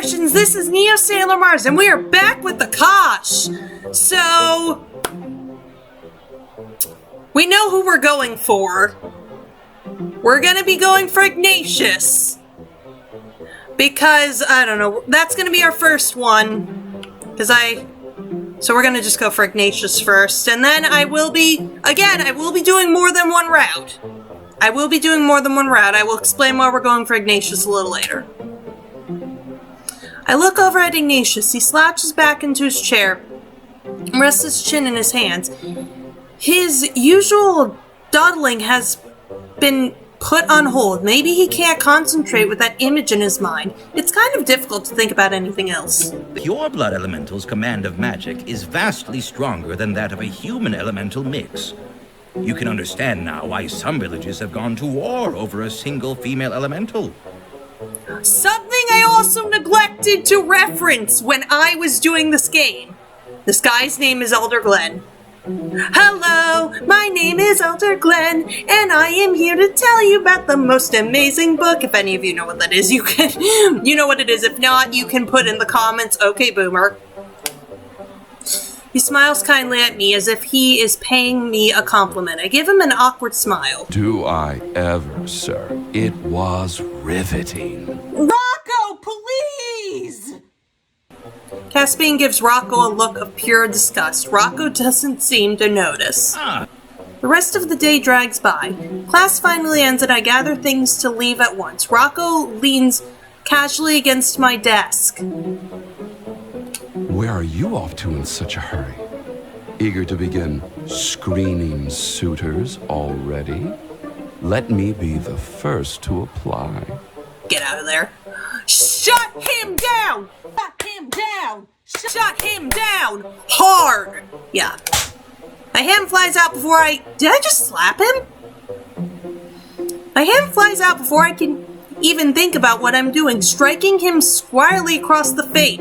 Martians, this is Neo Sailor Mars, and we are back with Akash. So, we know who we're going for. We're gonna be going for Ignatius. Because, I don't know, that's gonna be our first one. So we're gonna just go for Ignatius first, and then I will be doing more than one route. I will explain why we're going for Ignatius a little later. I look over at Ignatius. He slouches back into his chair and rests his chin in his hands. His usual dawdling has been put on hold. Maybe he can't concentrate with that image in his mind. It's kind of difficult to think about anything else. Pure blood elemental's command of magic is vastly stronger than that of a human elemental mix. You can understand now why some villages have gone to war over a single female elemental. Something I also neglected to reference when I was doing this game. This guy's name is Elder Glenn. Hello, my name is Elder Glenn, and I am here to tell you about the most amazing book. If any of you know what that is, you know what it is. If not, you can put in the comments, okay, boomer. He smiles kindly at me as if he is paying me a compliment. I give him an awkward smile. Do I ever, sir? It was riveting. Rocco, please! Caspian gives Rocco a look of pure disgust. Rocco doesn't seem to notice. The rest of the day drags by. Class finally ends and I gather things to leave at once. Rocco leans casually against my desk. Where are you off to in such a hurry? Eager to begin screening suitors already? Let me be the first to apply. Get out of there. Shut him down! Shut him down! Shut him down! Hard! Yeah. My hand flies out before I... Did I just slap him? My hand flies out before I can even think about what I'm doing, striking him squarely across the face.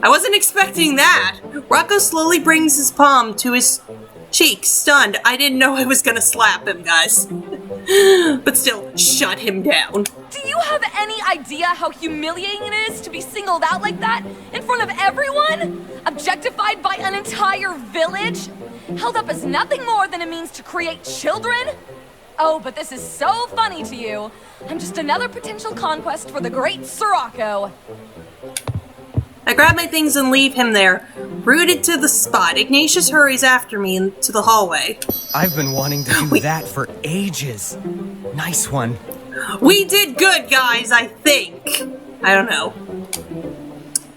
I wasn't expecting that. Rocco slowly brings his palm to his cheek, stunned. I didn't know I was gonna slap him, guys. But still, shut him down. Do you have any idea how humiliating it is to be singled out like that in front of everyone? Objectified by an entire village? Held up as nothing more than a means to create children? Oh, but this is so funny to you. I'm just another potential conquest for the great Sirocco. I grab my things and leave him there, rooted to the spot. Ignatius hurries after me into the hallway. I've been wanting to do that for ages. Nice one. We did good, guys, I think. I don't know.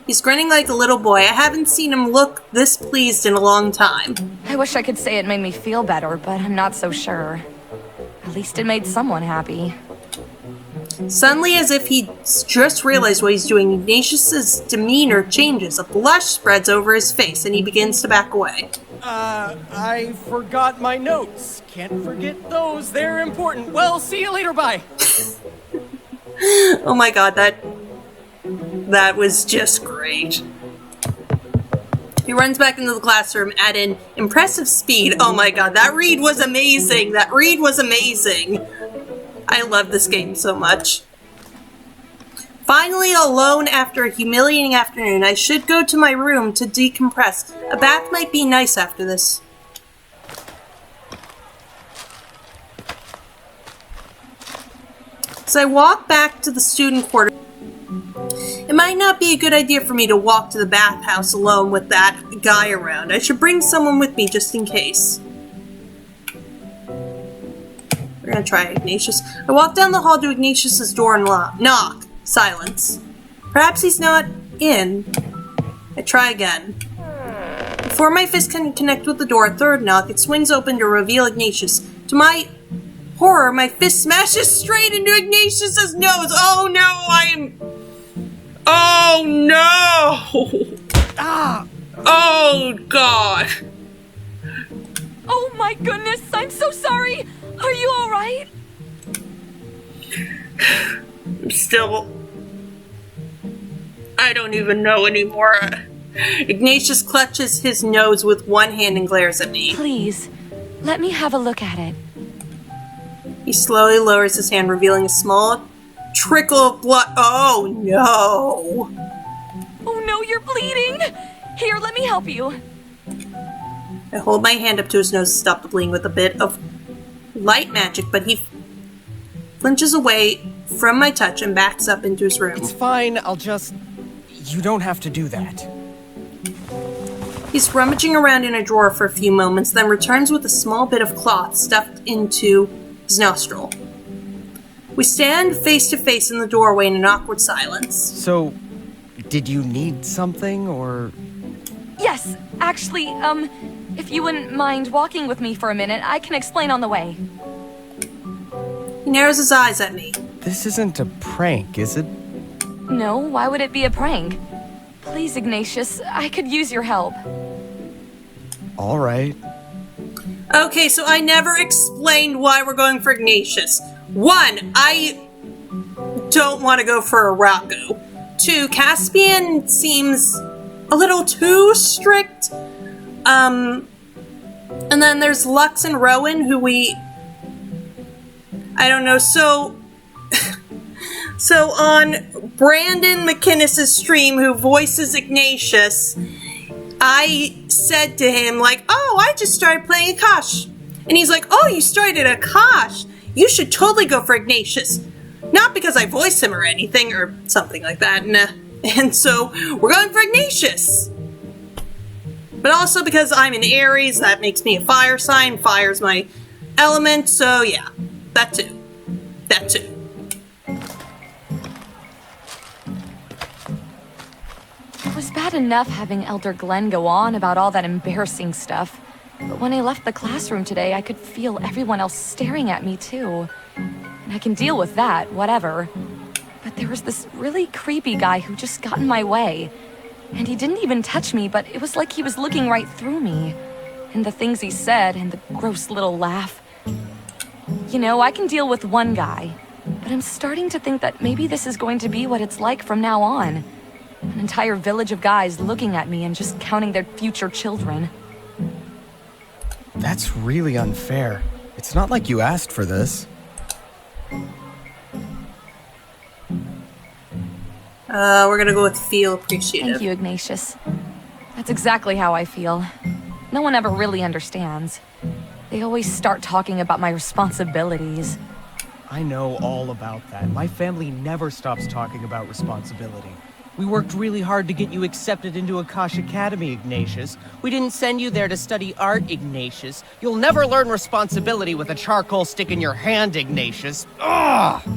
He's grinning like a little boy. I haven't seen him look this pleased in a long time. I wish I could say it made me feel better, but I'm not so sure. At least it made someone happy. Suddenly, as if he just realized what he's doing, Ignatius's demeanor changes. A blush spreads over his face, and he begins to back away. I forgot my notes. Can't forget those. They're important. Well, see you later. Bye. Oh my god, that was just great. He runs back into the classroom at an impressive speed. Oh my god, that read was amazing. That read was amazing. I love this game so much. Finally alone after a humiliating afternoon, I should go to my room to decompress. A bath might be nice after this. As I walk back to the student quarters, it might not be a good idea for me to walk to the bathhouse alone with that guy around. I should bring someone with me just in case. We're gonna try Ignatius. I walk down the hall to Ignatius's door and knock. Silence. Perhaps he's not in. I try again. Before my fist can connect with the door, a third knock. It swings open to reveal Ignatius. To my horror, my fist smashes straight into Ignatius's nose. Oh no, Oh no! Ah! Oh god! Oh my goodness, I'm so sorry! Are you alright? I don't even know anymore. Ignatius clutches his nose with one hand and glares at me. Please, let me have a look at it. He slowly lowers his hand, revealing a small trickle of blood. Oh no. Oh no, you're bleeding! Here, let me help you. I hold my hand up to his nose to stop the bleeding with a bit of light magic, but he flinches away from my touch and backs up into his room. It's fine, I'll just... You don't have to do that. He's rummaging around in a drawer for a few moments, then returns with a small bit of cloth stuffed into his nostril. We stand face to face in the doorway in an awkward silence. So, did you need something, or...? Yes, actually, if you wouldn't mind walking with me for a minute, I can explain on the way. He narrows his eyes at me. This isn't a prank, is it? No, why would it be a prank? Please, Ignatius, I could use your help. All right. Okay, so I never explained why we're going for Ignatius. 1, I don't want to go for a Rocco. 2, Caspian seems a little too strict. And then there's Lux and Rowan, who I don't know, so on Brandon McInnes' stream, who voices Ignatius, I said to him, like, oh, I just started playing Akash. And he's like, oh, you started Akash? You should totally go for Ignatius. Not because I voice him or anything, or something like that, nah. And so, we're going for Ignatius. But also because I'm an Aries, that makes me a fire sign. Fire's my element, so yeah. That too. That too. It was bad enough having Elder Glenn go on about all that embarrassing stuff. But when I left the classroom today, I could feel everyone else staring at me too. And I can deal with that, whatever. But there was this really creepy guy who just got in my way. And he didn't even touch me, but it was like he was looking right through me. And the things he said, and the gross little laugh. You know, I can deal with one guy. But I'm starting to think that maybe this is going to be what it's like from now on. An entire village of guys looking at me and just counting their future children. That's really unfair. It's not like you asked for this. We're gonna go with feel appreciative. Thank you, Ignatius. That's exactly how I feel. No one ever really understands. They always start talking about my responsibilities. I know all about that. My family never stops talking about responsibility. We worked really hard to get you accepted into Akash Academy, Ignatius. We didn't send you there to study art, Ignatius. You'll never learn responsibility with a charcoal stick in your hand, Ignatius. Ugh!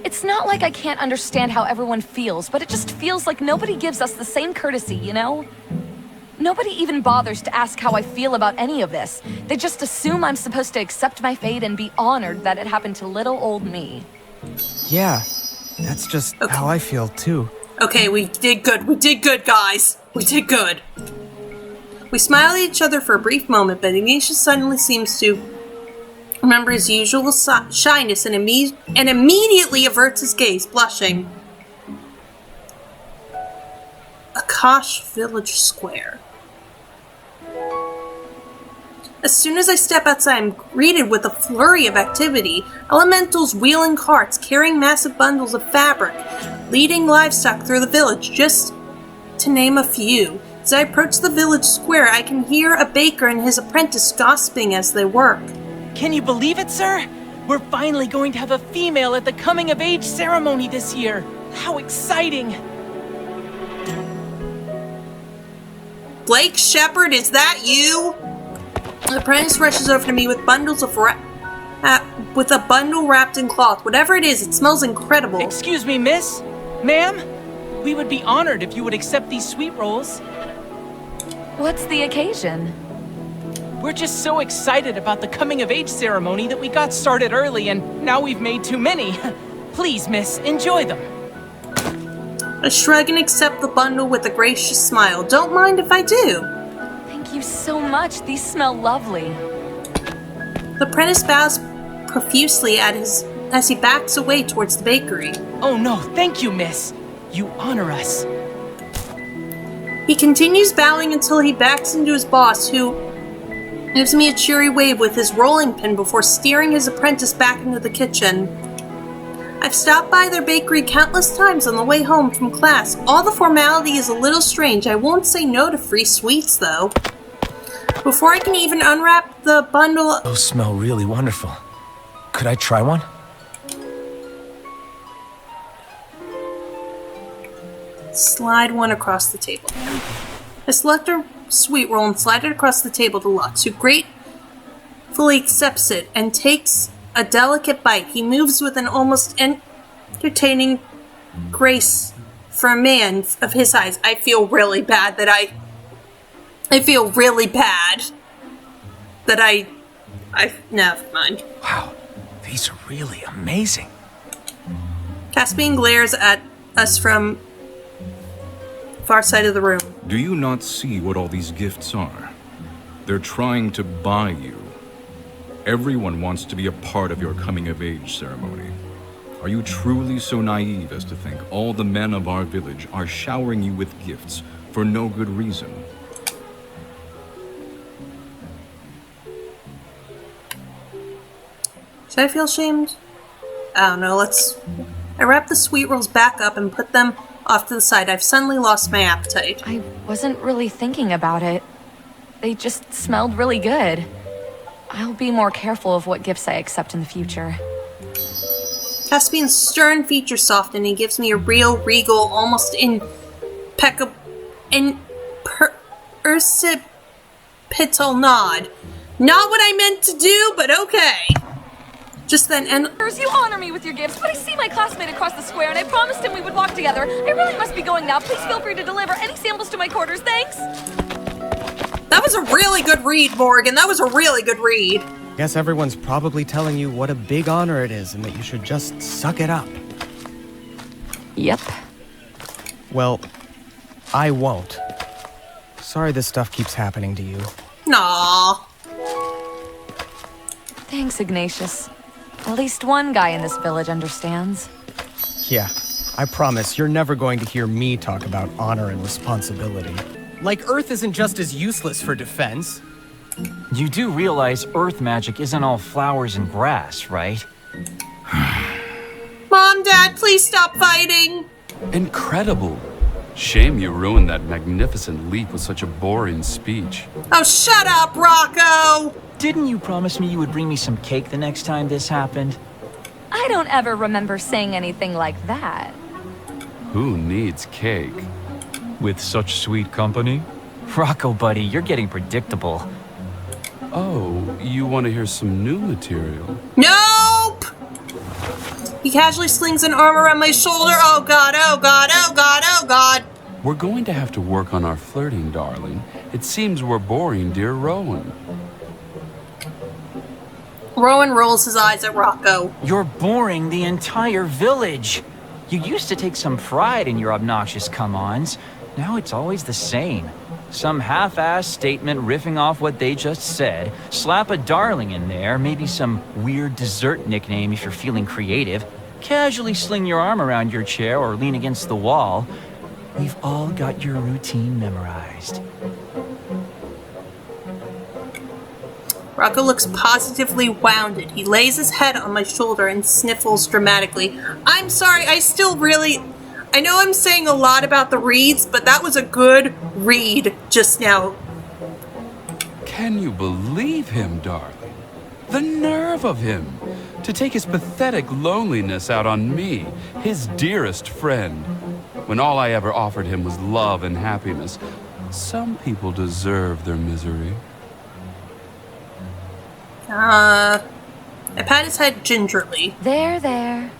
It's not like I can't understand how everyone feels, but it just feels like nobody gives us the same courtesy, you know? Nobody even bothers to ask how I feel about any of this. They just assume I'm supposed to accept my fate and be honored that it happened to little old me. Yeah, that's just how I feel too. Okay, we did good. We did good, guys. We did good. We smile at each other for a brief moment, but Ignatius suddenly seems to remember his usual shyness and immediately averts his gaze, blushing. Akash Village Square. As soon as I step outside, I'm greeted with a flurry of activity. Elementals wheeling carts, carrying massive bundles of fabric, leading livestock through the village, just to name a few. As I approach the village square, I can hear a baker and his apprentice gossiping as they work. Can you believe it, sir? We're finally going to have a female at the coming-of-age ceremony this year. How exciting! Blake Shepherd, is that you? The apprentice rushes over to me with bundles of with a bundle wrapped in cloth. Whatever it is, it smells incredible. Excuse me, miss? Ma'am? We would be honored if you would accept these sweet rolls. What's the occasion? We're just so excited about the coming-of-age ceremony that we got started early, and now we've made too many. Please, miss, enjoy them. I shrug and accept the bundle with a gracious smile. Don't mind if I do. Thank you so much. These smell lovely. The apprentice bows profusely as he backs away towards the bakery. Oh no, thank you, miss. You honor us. He continues bowing until he backs into his boss, who gives me a cheery wave with his rolling pin before steering his apprentice back into the kitchen. I've stopped by their bakery countless times on the way home from class. All the formality is a little strange. I won't say no to free sweets, though. Before I can even unwrap the bundle... Those smell really wonderful. Could I try one? Slide one across the table. I select a sweet roll and slide it across the table to Lux, who gratefully accepts it and takes a delicate bite. He moves with an almost entertaining grace for a man of his size. I feel really bad that I feel really bad that I never mind. Wow, these are really amazing. Caspian glares at us from far side of the room. Do you not see what all these gifts are? They're trying to buy you. Everyone wants to be a part of your coming-of-age ceremony. Are you truly so naive as to think all the men of our village are showering you with gifts for no good reason? Should I feel ashamed? I don't know, I wrap the sweet rolls back up and put them off to the side. I've suddenly lost my appetite. I wasn't really thinking about it. They just smelled really good. I'll be more careful of what gifts I accept in the future. Caspian's stern features soften and he gives me a real, regal, almost impeccable, percipital nod. Not what I meant to do, but okay. Just then, and You honor me with your gifts, but I see my classmate across the square and I promised him we would walk together. I really must be going now. Please feel free to deliver any samples to my quarters. Thanks. that was a really good read, Morgan. That was a really good read. Guess everyone's probably telling you what a big honor it is and that you should just suck it up. Yep. Well, I won't. Sorry this stuff keeps happening to you. Nah. Thanks, Ignatius. At least one guy in this village understands. Yeah, I promise you're never going to hear me talk about honor and responsibility. Like, Earth isn't just as useless for defense. You do realize Earth magic isn't all flowers and grass, right? Mom, Dad, please stop fighting. Incredible. Shame you ruined that magnificent leap with such a boring speech. Oh, shut up, Rocco. Didn't you promise me you would bring me some cake the next time this happened? I don't ever remember saying anything like that. Who needs cake? With such sweet company? Rocco, buddy, you're getting predictable. Oh, you want to hear some new material? Nope. He casually slings an arm around my shoulder. Oh, God, oh, God, oh, God, oh, God. We're going to have to work on our flirting, darling. It seems we're boring dear Rowan. Rowan rolls his eyes at Rocco. You're boring the entire village. You used to take some pride in your obnoxious come-ons. Now it's always the same. Some half-assed statement riffing off what they just said, slap a darling in there, maybe some weird dessert nickname if you're feeling creative, casually sling your arm around your chair or lean against the wall. We've all got your routine memorized. Rocco looks positively wounded. He lays his head on my shoulder and sniffles dramatically. I'm sorry, I know I'm saying a lot about the reads, but that was a good read just now. Can you believe him, darling? The nerve of him to take his pathetic loneliness out on me, his dearest friend, when all I ever offered him was love and happiness. Some people deserve their misery. I pat his head gingerly. There.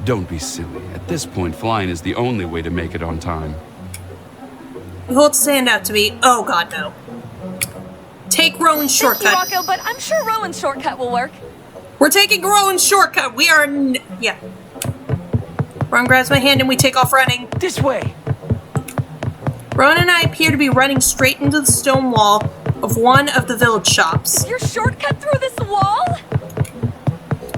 Don't be silly. At this point, flying is the only way to make it on time. He holds his hand out to me. Oh, God, no. Take Rowan's shortcut. Thank you, Rocco, but I'm sure Rowan's shortcut will work. We're taking Rowan's shortcut. We are yeah. Rowan grabs my hand and we take off running. This way! Rowan and I appear to be running straight into the stone wall of one of the village shops. Your shortcut through this wall?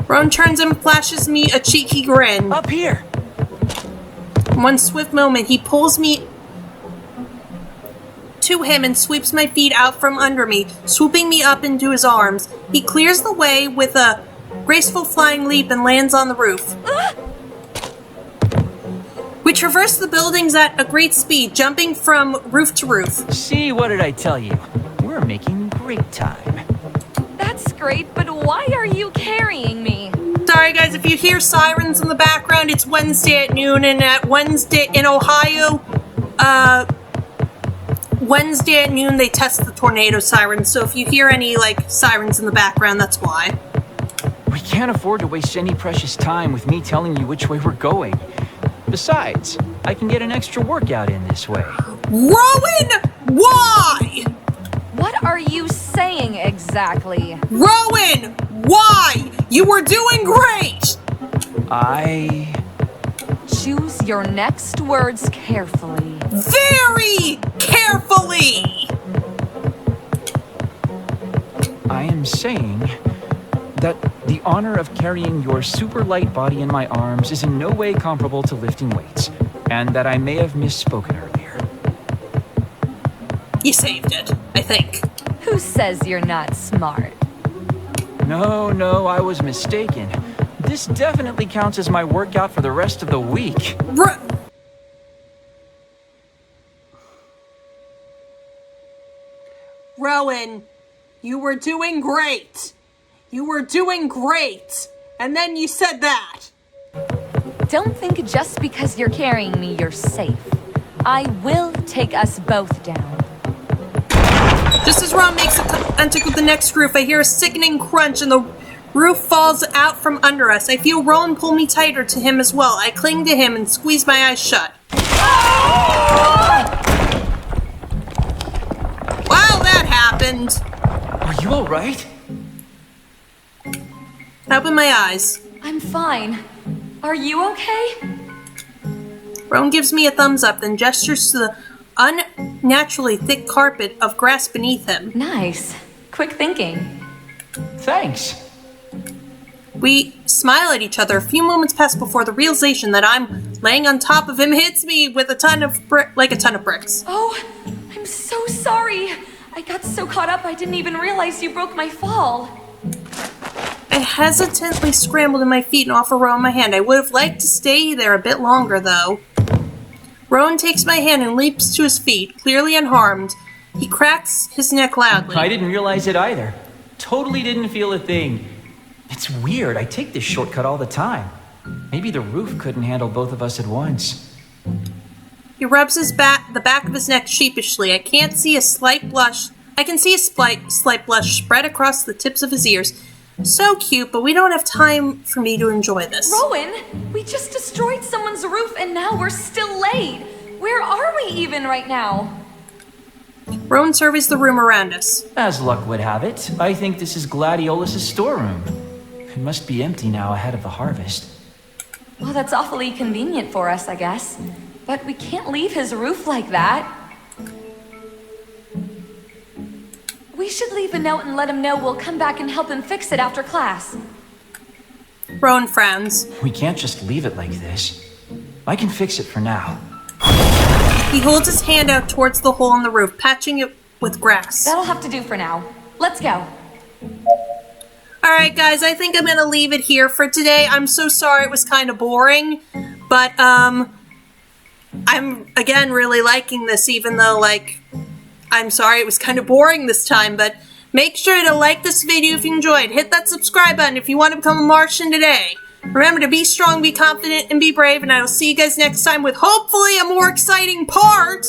Rowan turns and flashes me a cheeky grin. Up here! In one swift moment, he pulls me to him and sweeps my feet out from under me, swooping me up into his arms. He clears the way with a graceful flying leap and lands on the roof. We traverse the buildings at a great speed, jumping from roof to roof. See, what did I tell you? We're making great time. That's great, but why are you carrying me? Sorry guys, if you hear sirens in the background, it's Wednesday at noon, and at Wednesday in Ohio, Wednesday at noon they test the tornado sirens, so if you hear any, like, sirens in the background, that's why. We can't afford to waste any precious time with me telling you which way we're going. Besides, I can get an extra workout in this way. Rowan! Why? What are you saying exactly? Rowan! Why? You were doing great! I... Choose your next words carefully. Very carefully! I am saying that the honor of carrying your super light body in my arms is in no way comparable to lifting weights, and that I may have misspoken earlier. You saved it, I think. Who says you're not smart? No, I was mistaken. This definitely counts as my workout for the rest of the week. Rowan, you were doing great. You were doing great. And then you said that. Don't think just because you're carrying me, you're safe. I will take us both down. Just as Ron makes it to the next roof, I hear a sickening crunch and the roof falls out from under us. I feel Rowan pull me tighter to him as well. I cling to him and squeeze my eyes shut. Wow, that happened. Are you alright? I open my eyes. I'm fine. Are you okay? Rowan gives me a thumbs up, then gestures to the unnaturally thick carpet of grass beneath him. Nice. Quick thinking. Thanks. We smile at each other. A few moments pass before the realization that I'm laying on top of him hits me with a ton of bricks. Oh, I'm so sorry. I got so caught up I didn't even realize you broke my fall. I hesitantly scrambled to my feet and offer Rowan my hand. I would have liked to stay there a bit longer, though. Rowan takes my hand and leaps to his feet, clearly unharmed. He cracks his neck loudly. I didn't realize it either. Totally didn't feel a thing. It's weird, I take this shortcut all the time. Maybe the roof couldn't handle both of us at once. He rubs the back of his neck sheepishly. I can see a slight blush spread across the tips of his ears. So cute, but we don't have time for me to enjoy this. Rowan, we just destroyed someone's roof and now we're still late. Where are we even right now? Rowan surveys the room around us. As luck would have it, I think this is Gladiolus's storeroom. It must be empty now ahead of the harvest. Well, that's awfully convenient for us, I guess. But we can't leave his roof like that. We should leave a note and let him know we'll come back and help him fix it after class. Rowan frowns. We can't just leave it like this. I can fix it for now. He holds his hand out towards the hole in the roof, patching it with grass. That'll have to do for now. Let's go. Alright guys, I think I'm gonna leave it here for today. I'm so sorry it was kind of boring, but I'm again really liking this, even though, like, I'm sorry it was kind of boring this time, but make sure to like this video if you enjoyed. Hit that subscribe button if you want to become a Martian today. Remember to be strong, be confident, and be brave, and I will see you guys next time with hopefully a more exciting part